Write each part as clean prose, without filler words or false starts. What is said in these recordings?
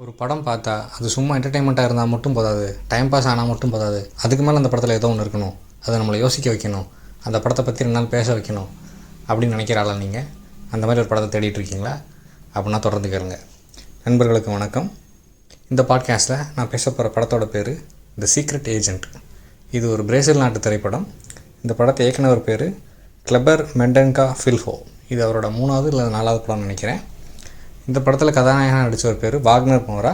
ஒரு படம் பார்த்தா அது சும்மா என்டர்டெயின்மெண்ட்டாக இருந்தால் மட்டும் போதாது, டைம் பாஸ் ஆனால் மட்டும் போதாது, அதுக்கு மேலே அந்த படத்தில் ஏதோ ஒன்று இருக்கணும், அதை நம்மளை யோசிக்க வைக்கணும், அந்த படத்தை பற்றி 2 நாள் பேச வைக்கணும் அப்படின்னு நினைக்கிறாளா நீங்கள்? அந்த மாதிரி ஒரு படத்தை தேடிட்டு இருக்கீங்களா? அப்படின்னா தொடர்ந்து கேளுங்க. நண்பர்களுக்கு வணக்கம். இந்த பாட்காஸ்ட்டில் நான் பேச போகிற படத்தோட பேர் தி சீக்ரெட் ஏஜெண்ட். இது ஒரு பிரேசில் நாட்டு திரைப்படம். இந்த படத்தை இயக்குனவர் பேர் கிளெபர் மெண்டன்கா ஃபில்ஹோ. இது அவரோட 3வது இல்லை 4வது படம்னு நினைக்கிறேன். இந்த படத்தில் கதாநாயகனாக நடித்தவர் பேர் வாக்னர் மோரா.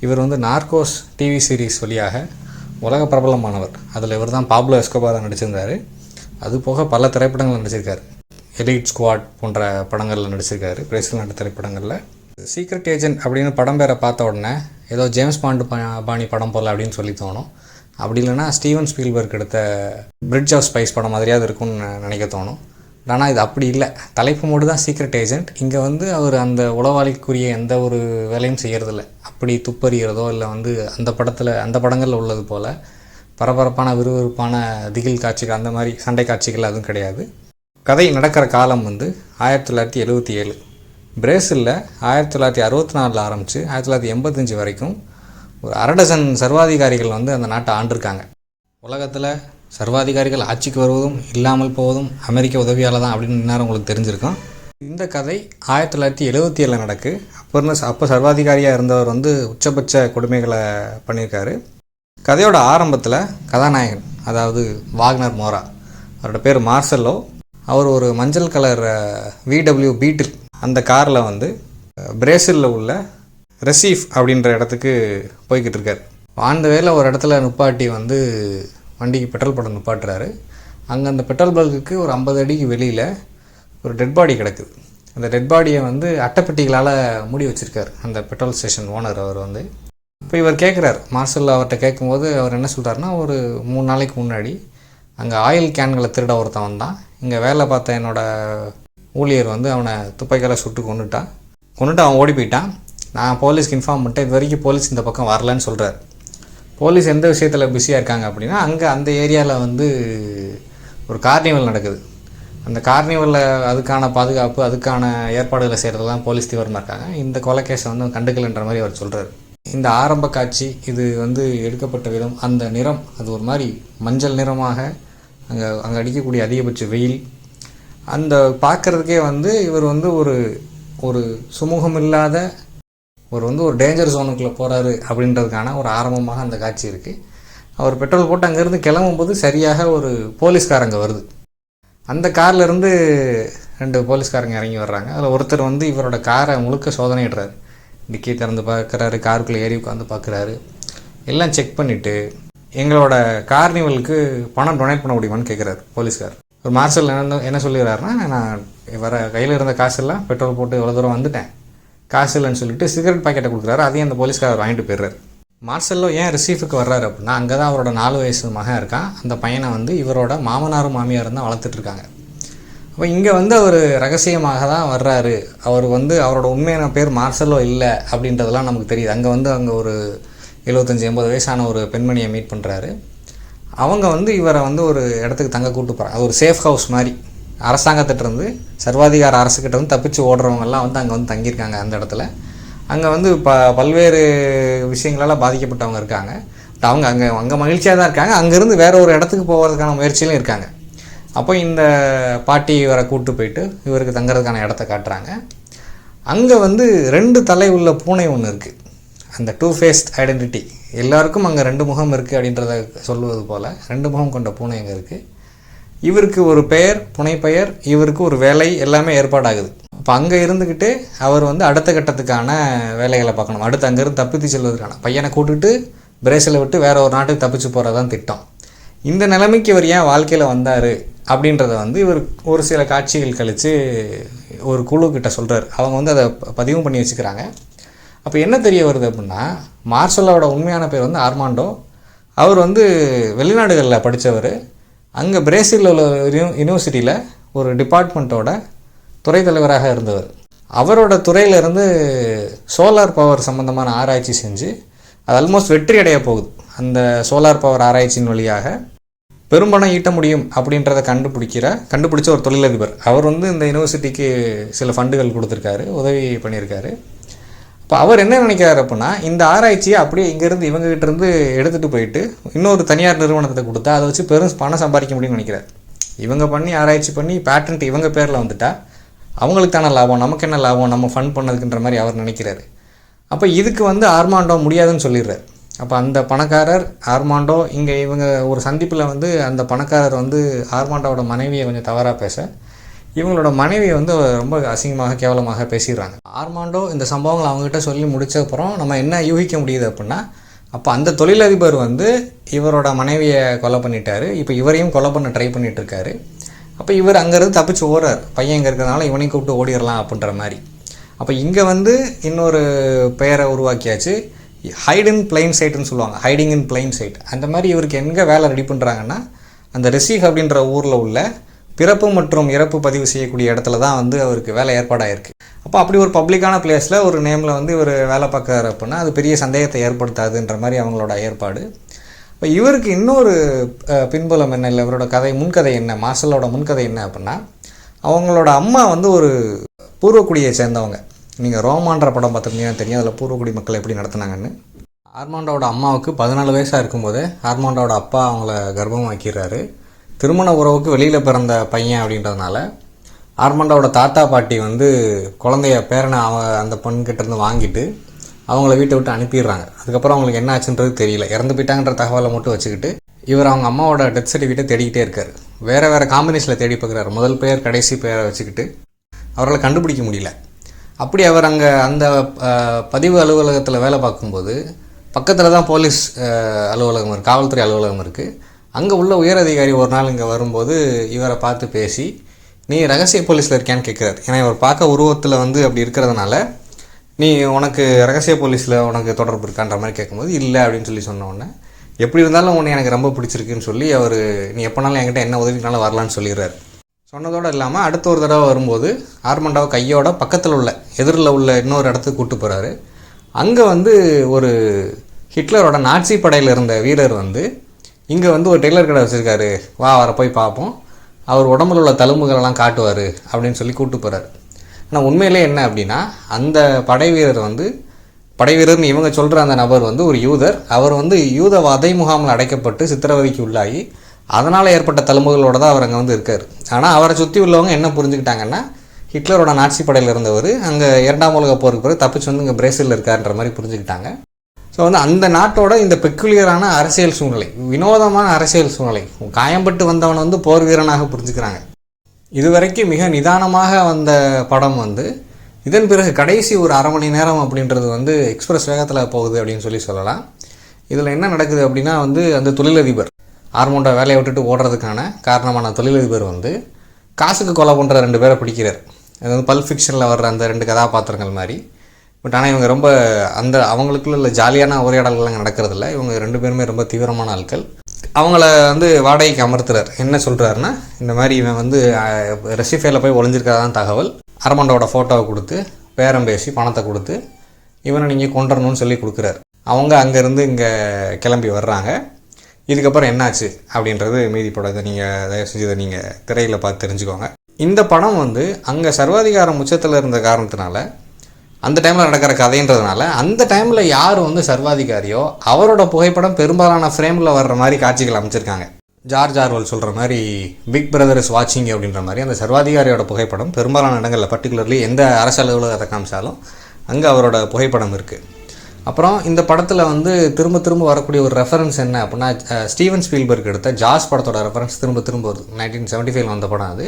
இவர் நார்கோஸ் டிவி சீரீஸ் வழியாக உலக பிரபலமானவர். அதில் இவர் தான் பாப்லோ எஸ்கோபாராக நடிச்சிருந்தார். அது போக பல திரைப்படங்கள் நடிச்சிருக்காரு. எலிட் ஸ்குவாட் போன்ற படங்களில் நடிச்சிருக்காரு, பிரேசில் நாட்டு திரைப்படங்களில். சீக்ரெட் ஏஜென்ட் அப்படின்னு படம் பேரை பார்த்த உடனே ஏதோ ஜேம்ஸ் பாண்டு பாணி படம் போல் அப்படின்னு சொல்லி தோணும். அப்படி இல்லைனா ஸ்டீவன் ஸ்பீல்பர்க் எடுத்த பிரிட்ஜ் ஆஃப் ஸ்பைஸ் படம் மாதிரியாவது இருக்கும்னு நினைக்க தோணும். ஆனால் இது அப்படி இல்லை. தலைப்பு மூடு தான் சீக்ரெட் ஏஜெண்ட். இங்கே அவர் அந்த உளவாளிக்குரிய எந்த ஒரு வேலையும் செய்கிறதில்ல. அப்படி துப்பறிகிறதோ இல்லை அந்த படங்களில் உள்ளது போல் பரபரப்பான விறுவிறுப்பான திகில் காட்சிகள், அந்த மாதிரி சண்டை காட்சிகள் அதுவும் கிடையாது. கதை நடக்கிற காலம் 1977. பிரேசிலில் 1964 ஆரம்பித்து 1985 வரைக்கும் ஒரு 1/2 டஜன் சர்வாதிகாரிகள் அந்த நாட்டை ஆண்டிருக்காங்க. உலகத்தில் சர்வாதிகாரிகள் ஆட்சிக்கு வருவதும் இல்லாமல் போவதும் அமெரிக்க உதவியால் தான் அப்படின்னு நேரம் உங்களுக்கு தெரிஞ்சிருக்கும். இந்த கதை 1977 நடக்கு. அப்போ சர்வாதிகாரியாக இருந்தவர் உச்சபட்ச கொடுமைகளை பண்ணியிருக்காரு. கதையோட ஆரம்பத்தில் கதாநாயகன், அதாவது வாக்னர் மோரா, அவரோட பேர் மார்செல்லோ. அவர் ஒரு மஞ்சள் கலர் VW பீட்டில் அந்த காரில் பிரேசிலில் உள்ள ரெசீஃப் அப்படின்ற இடத்துக்கு போய்கிட்டு இருக்கார். அந்த வேலை ஒரு இடத்துல நுப்பாட்டி வண்டிக்கு பெட்ரோல் போட நுப்பாட்டுறாரு. அங்கே அந்த பெட்ரோல் பல்குக்கு ஒரு 50 அடிக்கு வெளியில் ஒரு டெட் பாடி கிடக்குது. அந்த டெட் பாடியை அட்டைப்பெட்டிகளால் மூடி வச்சுருக்கார் அந்த பெட்ரோல் ஸ்டேஷன் ஓனர். அவர் இப்போ இவர் கேட்குறார், மார்செல்லோ அவர்கிட்ட கேட்கும்போது அவர் என்ன சொல்கிறாருன்னா, ஒரு 3 நாளைக்கு முன்னாடி அங்கே ஆயில் கேன்களை திருட ஒருத்தன் வந்தான். இங்கே வேலை பார்த்த என்னோடய ஊழியர் அவனை துப்பாக்கியால் சுட்டு கொண்டுட்டு அவன் ஓடி போயிட்டான். நான் போலீஸ்க்கு இன்ஃபார்ம் பண்ணிட்டேன். இது வரைக்கும் போலீஸ் இந்த பக்கம் வரலன்னு சொல்கிறார். போலீஸ் எந்த விஷயத்தில் பிஸியாக இருக்காங்க அப்படின்னா, அங்கே அந்த ஏரியாவில் ஒரு கார்னிவல் நடக்குது. அந்த கார்னிவலில் அதுக்கான பாதுகாப்பு, அதுக்கான ஏற்பாடுகளை செய்கிறதெல்லாம் போலீஸ் தீவிரமாக இருக்காங்க. இந்த கொலைகேஸை கண்டுக்கலன்ற மாதிரி அவர் சொல்கிறார். இந்த ஆரம்ப காட்சி இது எடுக்கப்பட்ட விதம், அந்த நிறம், அது ஒரு மாதிரி மஞ்சள் நிறமாக, அங்கே அடிக்கக்கூடிய அதிகபட்ச வெயில், அந்த பார்க்குறதுக்கே இவர் ஒரு சுமூகம் இல்லாத ஒரு டேஞ்சர் ஜோனுக்குள்ளே போகிறாரு அப்படின்றதுக்கான ஒரு ஆரம்பமாக அந்த காட்சி இருக்குது. அவர் பெட்ரோல் போட்டு அங்கேருந்து கிளம்பும்போது சரியாக ஒரு போலீஸ்காரங்க வருது. அந்த கார்லேருந்து 2 போலீஸ்காரங்க இறங்கி வர்றாங்க. அதில் ஒருத்தர் இவரோட காரை முழுக்க சோதனையிடுறாரு. டிக்கி திறந்து பார்க்குறாரு, காருக்குள்ளே ஏறி உட்காந்து பார்க்குறாரு. எல்லாம் செக் பண்ணிவிட்டு எங்களோட கார்னிவலுக்கு பணம் டொனேட் பண்ண முடியுமான்னு கேட்குறாரு போலீஸ்கார். ஒரு மார்ஷல் என்ன சொல்லிடுறாருன்னா, நான் கையில் இருந்த காசெல்லாம் பெட்ரோல் போட்டு இவ்வளோ தூரம் வந்துட்டேன், காசு இல்லைன்னு சொல்லிட்டு சிகரெட் பாக்கெட்டை கொடுக்குறாரு. அதையும் அந்த போலீஸ்காரர் வாங்கிட்டு போயிடுறாரு. மார்செல்லோ ஏன் ரிசீஃபுக்கு வர்றாரு அப்படின்னா, அங்கே தான் அவரோட 4 வயசு மகன் இருக்கான். அந்த பையனை இவரோட மாமனாரும் மாமியாரும் தான் வளர்த்துட்ருக்காங்க. அப்போ இங்கே அவர் ரகசியமாக தான் வர்றாரு. அவர் அவரோட உண்மையான பேர் மார்செல்லோ இல்லை அப்படின்றதெல்லாம் நமக்கு தெரியுது. அங்கே ஒரு 75-80 வயசான ஒரு பெண்மணியை மீட் பண்ணுறாரு. அவங்க இவரை ஒரு இடத்துக்கு தங்க கூப்பிட்டு போகிறாங்க. அது ஒரு சேஃப் ஹவுஸ் மாதிரி. அரசாங்கத்திட்டருந்து, சர்வாதிகார அரசுக்கிட்ட தப்பிச்சு ஓடுறவங்கெல்லாம் அங்கே தங்கியிருக்காங்க. அந்த இடத்துல அங்கே பல்வேறு விஷயங்களால் பாதிக்கப்பட்டவங்க இருக்காங்க. அவங்க அங்கே மகிழ்ச்சியாக தான் இருக்காங்க. அங்கேருந்து வேறு ஒரு இடத்துக்கு போகிறதுக்கான முயற்சியிலும் இருக்காங்க. அப்போ இந்த பாட்டி இவரை கூப்பிட்டு போயிட்டு இவருக்கு தங்குறதுக்கான இடத்த காட்டுறாங்க. அங்கே 2 தலை உள்ள பூனை ஒன்று இருக்குது. அந்த 2 ஃபேஸ்ட் ஐடென்டிட்டி, எல்லாருக்கும் அங்கே 2 முகம் இருக்குது அப்படின்றத சொல்லுவது போல் 2 முகம் கொண்ட பூனை அங்கே இருக்குது. இவருக்கு ஒரு பெயர், புனை பெயர், இவருக்கு ஒரு வேலை, எல்லாமே ஏற்பாடாகுது. அப்போ அங்கே இருந்துக்கிட்டு அவர் அடுத்த கட்டத்துக்கான வேலைகளை பார்க்கணும். அடுத்து அங்கேருந்து தப்பித்து செல்வதற்கான, பையனை கூட்டுட்டு பிரேசிலை விட்டு வேறு ஒரு நாட்டுக்கு தப்பிச்சு போகிறதான் திட்டம். இந்த நிலைமைக்கு இவர் ஏன் வாழ்க்கையில் வந்தார் அப்படின்றத இவர் ஒரு சில காட்சிகள் கழித்து ஒரு குழுக்கிட்ட சொல்கிறார். அவங்க அதை பதிவும் பண்ணி வச்சுக்கிறாங்க. அப்போ என்ன தெரிய வருது அப்படின்னா, மார்செல்லோட உண்மையான பேர் ஆர்மாண்டோ. அவர் வெளிநாடுகளில் படித்தவர். அங்கே பிரேசிலில் உள்ள யூனிவர்சிட்டியில் ஒரு டிபார்ட்மெண்ட்டோட துறை தலைவராக இருந்தவர். அவரோட துறையிலேருந்து சோலார் பவர் சம்மந்தமான ஆராய்ச்சி செஞ்சு அது ஆல்மோஸ்ட் வெற்றி அடைய போகுது. அந்த சோலார் பவர் ஆராய்ச்சியின் வழியாக பெரும்பணம் ஈட்ட முடியும் அப்படின்றத கண்டுபிடிச்ச ஒரு தொழிலதிபர். அவர் இந்த யூனிவர்சிட்டிக்கு சில ஃபண்டுகள் கொடுத்துருக்காரு, உதவி பண்ணியிருக்காரு. இப்போ அவர் என்ன நினைக்கிறாரு அப்படின்னா, இந்த ஆராய்ச்சியை அப்படியே இங்கேருந்து இவங்ககிட்ட இருந்து எடுத்துகிட்டு போயிட்டு இன்னொரு தனியார் நிறுவனத்தை கொடுத்தா அதை வச்சு பெரும் பணம் சம்பாதிக்க முடியும்னு நினைக்கிறார். இவங்க பண்ணி ஆராய்ச்சி பண்ணி பேட்டன்ட் இவங்க பேரில் வந்துட்டா அவங்களுக்கு தானே லாபம், நமக்கு என்ன லாபம், நம்ம ஃபண்ட் பண்ணதுக்குன்ற மாதிரி அவர் நினைக்கிறாரு. அப்போ இதுக்கு ஆர்மாண்டோ முடியாதுன்னு சொல்லிடுறாரு. அப்போ அந்த பணக்காரர் ஆர்மாண்டோ இங்கே இவங்க ஒரு சந்திப்பில் அந்த பணக்காரர் ஆர்மாண்டோட மனைவியை கொஞ்சம் தவறாக பேச, இவங்களோட மனைவியை ரொம்ப அசிங்கமாக கேவலமாக பேசிடுறாங்க. ஆர்மாண்டோ இந்த சம்பவங்களை அவங்ககிட்ட சொல்லி முடித்தப்புறம் நம்ம என்ன யூகிக்க முடியுது அப்படின்னா, அப்போ அந்த தொழிலதிபர் இவரோட மனைவியை கொலை பண்ணிட்டாரு, இப்போ இவரையும் கொலை பண்ண ட்ரை பண்ணிகிட்ருக்காரு. அப்போ இவர் அங்கேருந்து தப்பிச்சு ஓடுறார், பையன் இங்கே இருக்கிறதுனால இவனையும் கூப்பிட்டு ஓடிடலாம் அப்படின்ற மாதிரி. அப்போ இங்கே இன்னொரு பெயரை உருவாக்கியாச்சு, ஹைட் இன் பிளைன் சைட்டுன்னு சொல்லுவாங்க, ஹைடிங் இன் பிளைன் சைட். அந்த மாதிரி இவருக்கு எங்கே வேலை ரெடி பண்ணுறாங்கன்னா, அந்த ரெசிக் அப்படின்ற ஊரில் உள்ள பிறப்பு மற்றும் இறப்பு பதிவு செய்யக்கூடிய இடத்துல தான் அவருக்கு வேலை ஏற்பாடாயிருக்கு. அப்போ அப்படி ஒரு பப்ளிக்கான பிளேஸில் ஒரு நேமில் இவர் வேலை பார்க்குறாரு அப்படின்னா அது பெரிய சந்தேகத்தை ஏற்படுத்தாதுன்ற மாதிரி அவங்களோட ஏற்பாடு. இப்போ இவருக்கு இன்னொரு பின்புலம் என்ன, இல்லை இவரோட முன்கதை என்ன, மார்ஷலோட முன்கதை என்ன அப்படின்னா, அவங்களோட அம்மா ஒரு பூர்வக்குடியை சேர்ந்தவங்க. நீங்கள் ரோமான்ற படம் பார்த்துருந்தீங்கன்னா தெரியும், அதில் பூர்வக்குடி மக்கள் எப்படி நடத்துனாங்கன்னு. ஆர்மாண்டோட அம்மாவுக்கு 14 வயசாக இருக்கும்போது ஆர்மாண்டோட அப்பா அவங்கள கர்ப்பமாக்கிறாரு. திருமண உறவுக்கு வெளியில் பிறந்த பையன் அப்படின்றதுனால ஆர்மாண்டோட தாத்தா பாட்டி குழந்தைய பேரனை அந்த பெண்கிட்டேருந்து வாங்கிட்டு அவங்கள வீட்டை விட்டு அனுப்பிடுறாங்க. அதுக்கப்புறம் அவங்களுக்கு என்ன ஆச்சுன்றது தெரியல, இறந்து போயிட்டாங்கன்ற தகவலை மட்டும் வச்சுக்கிட்டு இவர் அவங்க அம்மாவோட டெத் சர்டிஃபிகேட்டை தேடிக்கிட்டே இருக்கார். வேறு காம்பினேஷனில் தேடி பார்க்குறாரு, முதல் பெயர் கடைசி பெயரை வச்சுக்கிட்டு அவரால் கண்டுபிடிக்க முடியல. அப்படி அவர் அங்கே அந்த பதிவு அலுவலகத்தில் வேலை பார்க்கும்போது பக்கத்தில் தான் போலீஸ் அலுவலகம் இருக்குது, காவல்துறை அலுவலகம் இருக்குது. அங்கே உள்ள உயரதிகாரி ஒரு நாள் இங்கே வரும்போது இவரை பார்த்து பேசி, நீ ரகசிய போலீஸில் இருக்கியான்னு கேட்குறாரு. ஏன்னா இவர் பார்க்க உருவத்தில் அப்படி இருக்கிறதுனால, நீ உனக்கு ரகசிய போலீஸில் உனக்கு தொடர்பு இருக்கான்ற மாதிரி கேட்கும்போது இல்லை அப்படின்னு சொன்ன உடனே, எப்படி இருந்தாலும் உன்னை எனக்கு ரொம்ப பிடிச்சிருக்குன்னு சொல்லி அவர் நீ எப்போனாலும் என்கிட்ட என்ன உதவினாலும் வரலான்னு சொல்லிடுறாரு. சொன்னதோடு இல்லாமல் அடுத்த ஒரு தடவை வரும்போது ஆர்மாண்டோவை கையோட பக்கத்தில் உள்ள எதிரில் உள்ள இன்னொரு இடத்துக்கு கூப்பிட்டு போகிறாரு. அங்கே ஒரு ஹிட்லரோட நாட்சி படையில் இருந்த வீரர் இங்கே ஒரு டெய்லர் கடை வச்சுருக்காரு, வா அவரை போய் பார்ப்போம், அவர் உடம்புல உள்ள தழும்புகளெல்லாம் காட்டுவார் அப்படின்னு சொல்லி கூப்பிட்டு போகிறாரு. ஆனால் உண்மையிலே என்ன அப்படின்னா, அந்த படை வீரர்னு இவங்க சொல்கிற அந்த நபர் ஒரு யூதர். அவர் யூத வதை முகாமில் அடைக்கப்பட்டு சித்திரவதைக்கு உள்ளாகி அதனால் ஏற்பட்ட தழும்புகளோடு தான் அவர் அங்கே இருக்கார். ஆனால் அவரை சுற்றி உள்ளவங்க என்ன புரிஞ்சுக்கிட்டாங்கன்னா, ஹிட்லரோட நாட்சி படையில் இருந்தவர் அங்கே 2ஆம் உலக போருக்கு பிறகு தப்பிச்சு இங்கே பிரேசிலில் இருக்காருன்ற மாதிரி புரிஞ்சுக்கிட்டாங்க. ஸோ அந்த நாட்டோட இந்த பெக்குலியரான அரசியல் சூழ்நிலை, வினோதமான அரசியல் சூழ்நிலை, காயம்பட்டு வந்தவன் போர் வீரனாக புரிஞ்சுக்கிறாங்க. இதுவரைக்கும் மிக நிதானமாக வந்த படம் இதன் பிறகு கடைசி ஒரு அரை மணி நேரம் அப்படின்றது எக்ஸ்பிரஸ் வேகத்தில் போகுது அப்படின்னு சொல்லலாம். இதில் என்ன நடக்குது அப்படின்னா, அந்த தொழிலதிபர் ஆர்மாண்டோ வேலையை விட்டுட்டு ஓடுறதுக்கான காரணமான தொழிலதிபர் காசுக்கு கொலை பண்ணுற 2 பேரை பிடிக்கிறார். அது பல்ப் ஃபிக்ஷனில் வர்ற அந்த 2 கதாபாத்திரங்கள் மாதிரி. பட் ஆனால் இவங்க ரொம்ப அவங்களுக்குள்ள ஜாலியான உரையாடல்கள் நடக்கிறதில்ல. இவங்க 2 பேருமே ரொம்ப தீவிரமான ஆட்கள். அவங்கள வாடகைக்கு அமர்த்துறார். என்ன சொல்கிறாருன்னா, இந்த மாதிரி இவன் ரெசிஃபேல போய் ஒளிஞ்சிருக்காதான் தகவல், ஆர்மாண்டோட ஃபோட்டோவை கொடுத்து பேரம் பேசி பணத்தை கொடுத்து இவனை நீங்கள் கொண்டுறணும்னு சொல்லி கொடுக்குறாரு. அவங்க அங்கேருந்து இங்கே கிளம்பி வர்றாங்க. இதுக்கப்புறம் என்னாச்சு அப்படின்றது மீதி படத்தை நீங்கள் தயவு செஞ்சு இதை நீங்கள் திரையில் பார்த்து தெரிஞ்சுக்கோங்க. இந்த படம் அங்கே சர்வாதிகாரம் உச்சத்தில் இருந்த காரணத்தினால, அந்த டைமில் நடக்கிற கதைன்றதுனால, அந்த டைமில் யார் சர்வாதிகாரியோ அவரோட புகைப்படம் பெரும்பாலான ஃப்ரேமில் வர்ற மாதிரி காட்சிகள் அமைச்சிருக்காங்க. ஜார்ஜ் ஆர்வல் சொல்கிற மாதிரி பிக் பிரதர் இஸ் வாட்சிங் அப்படின்ற மாதிரி அந்த சர்வாதிகாரியோட புகைப்படம் பெரும்பாலான இடங்களில், பர்டிகுலர்லி எந்த அரசு அலுவலகத்தை காமிச்சாலும் அங்கே அவரோட புகைப்படம் இருக்குது. அப்புறம் இந்த படத்தில் திரும்ப திரும்ப வரக்கூடிய ஒரு ரெஃபரன்ஸ் என்ன அப்படின்னா, ஸ்டீவன் ஸ்பீல்பர்க் எடுத்த ஜாஸ் படத்தோட ரெஃபரன்ஸ் திரும்ப வருது. 1975 வந்த படம் அது.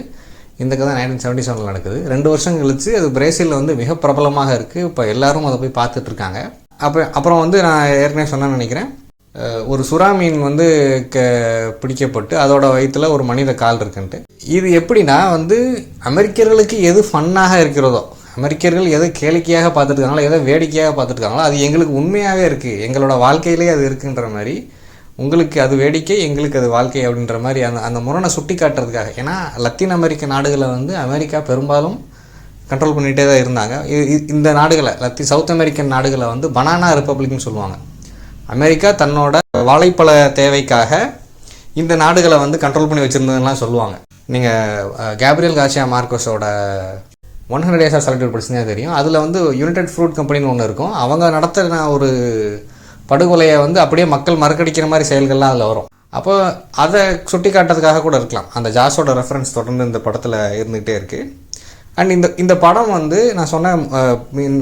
இந்த கதை 1977 நடக்குது. 2 வருஷம் கழிச்சு அது பிரேசிலில் மிக பிரபலமாக இருக்குது. இப்போ எல்லோரும் அதை போய் பார்த்துட்ருக்காங்க. அப்புறம் நான் ஏற்கனவே சொன்னேன்னு நினைக்கிறேன், ஒரு சுறா மீன் பிடிக்கப்பட்டு அதோட வயிற்றில் ஒரு மனித கால் இருக்குன்ட்டு. இது எப்படின்னா அமெரிக்கர்களுக்கு எது ஃபன்னாக இருக்கிறதோ, அமெரிக்கர்கள் எதை கேளிக்கையாக பார்த்துருக்காங்களோ, எதை வேடிக்கையாக பார்த்துருக்காங்களோ, அது எங்களுக்கு உண்மையாகவே இருக்குது, எங்களோட வாழ்க்கையிலே அது இருக்குன்ற மாதிரி, உங்களுக்கு அது வேடிக்கை, எங்களுக்கு அது வாழ்க்கை அப்படின்ற மாதிரி அந்த முரணை சுட்டி காட்டுறதுக்காக. ஏன்னா லத்தீன் அமெரிக்க நாடுகளை அமெரிக்கா பெரும்பாலும் கண்ட்ரோல் பண்ணிகிட்டே தான் இருந்தாங்க. இந்த நாடுகளை சவுத் அமெரிக்கன் நாடுகளை பனானா ரிப்பப்ளிக்னு சொல்லுவாங்க. அமெரிக்கா தன்னோட வாழைப்பழ தேவைக்காக இந்த நாடுகளை கண்ட்ரோல் பண்ணி வச்சுருந்ததுலாம் சொல்லுவாங்க. நீங்கள் கேப்ரியல் கார்சியா மார்கோஸோட 100 Days of Solitude படிச்சுனே தெரியும். அதில் வந்து யுனைடெட் ஃப்ரூட் கம்பெனின்னு ஒன்று இருக்கும். அவங்க நடத்துகிற ஒரு படுகொலையை வந்து அப்படியே மக்கள் மறக்கடிக்கிற மாதிரி செயல்கள்லாம் அதில் வரும். அப்போ அதை சுட்டி காட்டுறதுக்காக கூட இருக்கலாம். அந்த ஜாஸோட ரெஃபரன்ஸ் தொடர்ந்து இந்த படத்தில் இருந்துகிட்டே இருக்குது. அண்ட் இந்த படம் வந்து நான் சொன்ன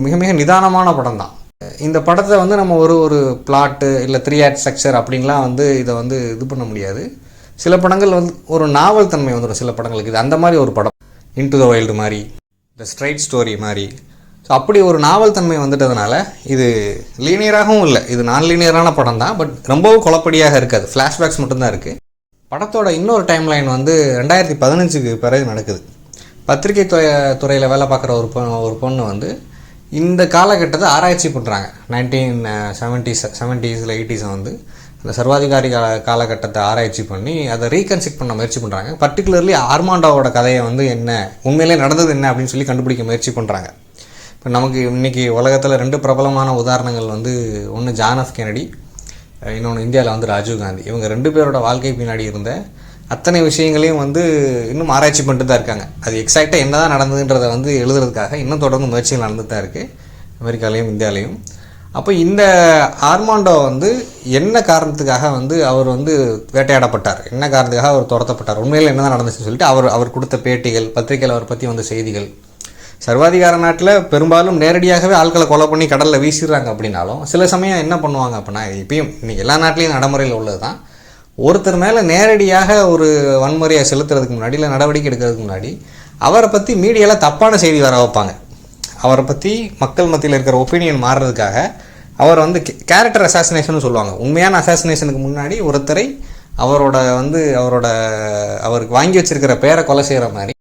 மிக மிக நிதானமான படம் தான். இந்த படத்தை வந்து நம்ம ஒரு பிளாட்டு இல்லை 3 act ஸ்ட்ரக்சர் அப்படின்லாம் வந்து இதை வந்து இது பண்ண முடியாது. சில படங்கள் வந்து ஒரு நாவல் தன்மை வந்துடும் சில படங்களுக்கு. இது அந்த மாதிரி ஒரு படம், இன்டு த வைல்டு மாதிரி, த ஸ்ட்ரைட் ஸ்டோரி மாதிரி. ஸோ அப்படி ஒரு நாவல் தன்மை வந்துட்டதுனால இது லீனியராகவும் இல்லை, இது நான் லீனியரான படம் தான். பட் ரொம்பவும் குழப்படியாக இருக்காது, ஃப்ளாஷ்பேக்ஸ் மட்டும்தான் இருக்குது. படத்தோட இன்னொரு டைம்லைன் வந்து 2015க்கு பிறகு நடக்குது. பத்திரிகை துறையில் வேலை பார்க்குற ஒரு பொண்ணு வந்து இந்த காலகட்டத்தை ஆராய்ச்சி பண்ணுறாங்க. 1970s 80s வந்து அந்த சர்வாதிகாரி காலகட்டத்தை ஆராய்ச்சி பண்ணி அதை ரீகன்ஸ்ட்ரக்ட் பண்ண முயற்சி பண்ணுறாங்க. பர்டிகுலர்லி ஆர்மாண்டோவோட கதையை வந்து என்ன உண்மையிலே நடந்தது என்ன அப்படின்னு சொல்லி கண்டுபிடிக்க முயற்சி பண்ணுறாங்க. இப்போ நமக்கு இன்றைக்கி உலகத்தில் 2 பிரபலமான உதாரணங்கள் வந்து ஒன்று ஜான் எஃப் கென்னடி, இன்னொன்று இந்தியாவில் வந்து ராஜீவ் காந்தி. இவங்க 2 பேரோட வாழ்க்கை பின்னாடி இருந்த அத்தனை விஷயங்களையும் வந்து இன்னும் ஆராய்ச்சி பண்ணிட்டு தான் இருக்காங்க. அது எக்ஸாக்டாக என்ன தான் நடந்ததுன்றதை வந்து எழுதுறதுக்காக இன்னும் தொடர்ந்து முயற்சிகள் நடந்துட்டு தான் இருக்குது அமெரிக்காலையும் இந்தியாலையும். அப்போ இந்த ஆர்மாண்டோ வந்து என்ன காரணத்துக்காக வந்து அவர் வந்து வேட்டையாடப்பட்டார், என்ன காரணத்துக்காக அவர் துரத்தப்பட்டார், உண்மையில் என்ன தான் நடந்துச்சுன்னு சொல்லிட்டு அவர் கொடுத்த பேட்டிகள், பத்திரிகையில் அவர் பற்றி வந்த செய்திகள். சர்வாதிகார நாட்டில் பெரும்பாலும் நேரடியாகவே ஆட்களை கொலை பண்ணி கடலில் வீசிடுறாங்க. அப்படின்னாலும் சில சமயம் என்ன பண்ணுவாங்க அப்படின்னா, இப்பயும் இன்றைக்கி எல்லா நாட்டிலையும் நடைமுறையில் உள்ளது தான், ஒருத்தர் மேலே நேரடியாக ஒரு வன்முறையை செலுத்துறதுக்கு முன்னாடி இல்லை நடவடிக்கை எடுக்கிறதுக்கு முன்னாடி அவரை பற்றி மீடியாவில் தப்பான செய்தி வர வைப்பாங்க. அவரை பற்றி மக்கள் மத்தியில் இருக்கிற ஒப்பீனியன் மாறுறதுக்காக அவர் வந்து கேரக்டர் அசாசினேஷன் சொல்லுவாங்க. உண்மையான அசாசினேஷனுக்கு முன்னாடி ஒருத்தரை அவருக்கு வாங்கி வச்சிருக்கிற பேரை கொலை செய்கிற மாதிரி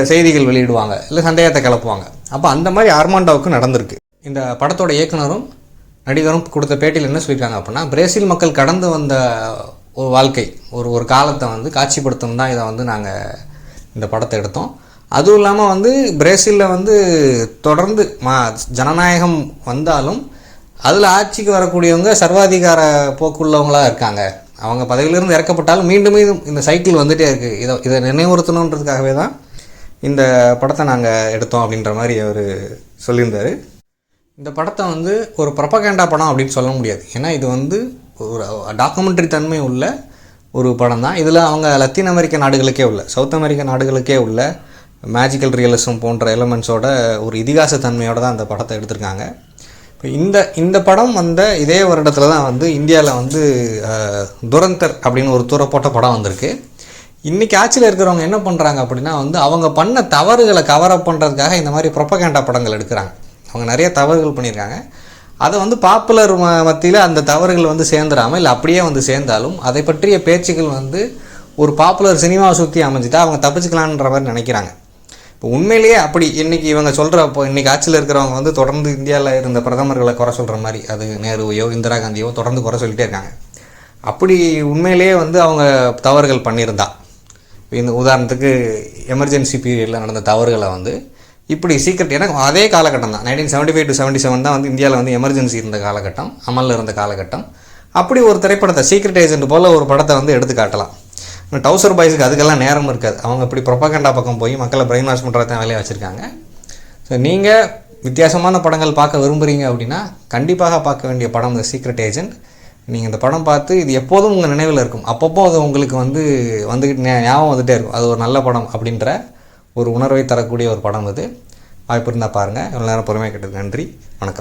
செய்திகள் வெளியிடுவாங்க, இல்லை சந்தேகத்தை கிளப்புவாங்க. அப்போ அந்த மாதிரி ஆர்மாண்டோவுக்கு நடந்திருக்கு. இந்த படத்தோட இயக்குனரும் நடிகரும் கொடுத்த பேட்டியில் என்ன சொல்லியிருக்காங்க அப்படின்னா, பிரேசில் மக்கள் கடந்து வந்த ஒரு வாழ்க்கை, ஒரு காலத்தை வந்து காட்சிப்படுத்தணும் தான் இதை வந்து நாங்கள் இந்த படத்தை எடுத்தோம். அதுவும் இல்லாமல் வந்து பிரேசிலில் வந்து தொடர்ந்து ஜனநாயகம் வந்தாலும் அதில் ஆட்சிக்கு வரக்கூடியவங்க சர்வாதிகார போக்குள்ளவங்களாக இருக்காங்க. அவங்க பதவியிலிருந்து இறக்கப்பட்டாலும் மீண்டும் இந்த சைக்கிள் வந்துகிட்டே இருக்குது. இதை நினைவுறுத்தணுன்றதுக்காகவே தான் இந்த படத்தை நாங்கள் எடுத்தோம் அப்படின்ற மாதிரி அவர் சொல்லியிருந்தார். இந்த படத்தை வந்து ஒரு ப்ரொபகேண்டா படம் அப்படின்னு சொல்ல முடியாது. ஏன்னா இது வந்து ஒரு டாக்குமெண்ட்ரி தன்மை உள்ள ஒரு படம் தான். இதில் அவங்க லத்தீன் அமெரிக்க நாடுகளுக்கே உள்ள, சவுத் அமெரிக்க நாடுகளுக்கே உள்ள மேஜிக்கல் ரியலிசம் போன்ற எலமெண்ட்ஸோட ஒரு இதிகாச தன்மையோடு தான் அந்த படத்தை எடுத்திருக்காங்க. இப்போ இந்த படம் வந்த இதே வருடத்தில் தான் வந்து இந்தியாவில் வந்து துரந்தர் அப்படின்னு ஒரு தூர போட்ட படம் வந்திருக்கு. இன்றைக்கி ஆட்சியில் இருக்கிறவங்க என்ன பண்ணுறாங்க அப்படின்னா வந்து அவங்க பண்ண தவறுகளை கவர் அப் பண்ணுறதுக்காக இந்த மாதிரி ப்ரொபகேண்டா படங்கள் எடுக்கிறாங்க. அவங்க நிறைய தவறுகள் பண்ணியிருக்காங்க. அதை வந்து பாப்புலர் மத்தியில் அந்த தவறுகள் வந்து சேர்ந்துடாமல், இல்லை அப்படியே வந்து சேர்ந்தாலும் அதை பற்றிய பேச்சுக்கள் வந்து ஒரு பாப்புலர் சினிமாவை சுற்றி அமைஞ்சிட்டா அவங்க தப்பிச்சுக்கலான்ற மாதிரி நினைக்கிறாங்க. இப்போ உண்மையிலேயே அப்படி இன்றைக்கி இவங்க சொல்கிறப்போ இன்றைக்கி ஆட்சியில் இருக்கிறவங்க வந்து தொடர்ந்து இந்தியாவில் இருந்த பிரதமர்களை குறை சொல்கிற மாதிரி, அது நேருவையோ இந்திரா காந்தியோ தொடர்ந்து குறை சொல்லிகிட்டே இருக்காங்க. அப்படி உண்மையிலேயே வந்து அவங்க தவறுகள் பண்ணியிருந்தா, இந்த உதாரணத்துக்கு எமர்ஜென்சி பீரியடில் நடந்த தவறுகளை வந்து இப்படி சீக்ரெட், எனக்கு அதே காலகட்டம் தான் 1975 to 77 தான் வந்து இந்தியாவில் வந்து எமர்ஜென்சி இருந்த காலகட்டம், அமலில் இருந்த காலகட்டம். அப்படி ஒரு திரைப்படத்தை சீக்ரெட் ஏஜென்ட் போல் ஒரு படத்தை வந்து எடுத்து காட்டலாம். டவுசர் பாய்ஸுக்கு அதுக்கெல்லாம் நேரம் இருக்காது. அவங்க இப்படி ப்ரொபகேண்டா பக்கம் போய் மக்களை பிரெயின் வாஷ் பண்ணுறதான் வேலையை வச்சுருக்காங்க. ஸோ நீங்கள் வித்தியாசமான படங்கள் பார்க்க விரும்புகிறீங்க அப்படின்னா கண்டிப்பாக பார்க்க வேண்டிய படம் இந்த சீக்ரெட் ஏஜென்ட். நீங்கள் இந்த படம் பார்த்து இது எப்போதும் உங்கள் நினைவில் இருக்கும், அப்பப்போ அது உங்களுக்கு வந்துக்கிட்டு ஞாபகம் வந்துகிட்டே இருக்கும், அது ஒரு நல்ல படம் அப்படின்ற ஒரு உணர்வை தரக்கூடிய ஒரு படம் இது. வாய்ப்பு இருந்தால் பாருங்கள். இவ்வளோ நேரம் பொறுமையாக கேட்டது நன்றி, வணக்கம்.